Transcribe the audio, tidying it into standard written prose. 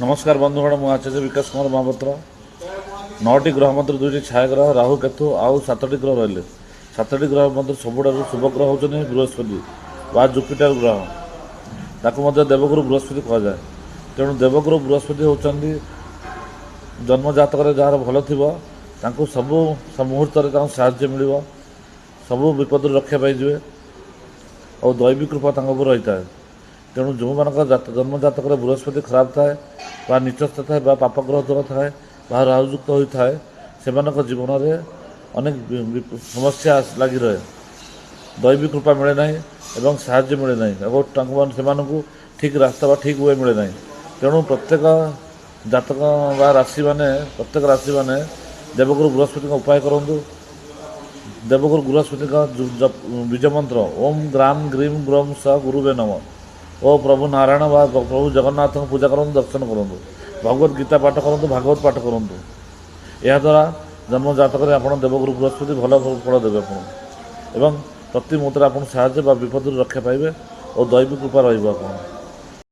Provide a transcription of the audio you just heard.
नमस्कार बंधुगण मु आचार्य विकास कुमार महापात्र 9टी ग्रह मध्य 2टी छाया ग्रह राहु केतु आउ 7टी ग्रह रही 7टी ग्रह मध्य सबुठ शुभ ग्रह होती बृहस्पति व जुपिटर ग्रह ताकू देवगुरु बृहस्पति कहुए। तेणु देवगुरु बृहस्पति होती जन्म जातक जार भल थी सबू मुहूर्त साहाय्य मिल सबू विपद रक्षा पाइबे और दैविक कृपा रही है। तेणु जो मान जन्म जातक बृहस्पति खराब थाए बा निचस्थ थाए बा पापग्रह दूर थाए बा राहुयुक्त होता है से जीवन में अनेक समस्या लगी रहे दैविक कृपा मिले ना एवं साहाय्य मिले ना से ठीक रास्ता बा ठीक वे मिले ना। तेणु प्रत्येक जातक बा राशि माने प्रत्येक राशि माने देवगुरु बृहस्पति का उपाय करूँ। देवगुरु बृहस्पति का बीज मंत्र ओम ग्राम ग्रीम ग्रम स गुरुवे नम ओ प्रभु नारायण व प्रभु जगन्नाथ को पूजा करूँ दर्शन करूँ भगवत गीता पाठ करूँ भागवत पाठ करूँ याद्वारा जन्म जातक आप देवगुरु बृहस्पति भल फल देवे आप प्रति मुहूर्त आप साहाय्य विपद रक्षा पाइबे और दैविक कृपा रहा।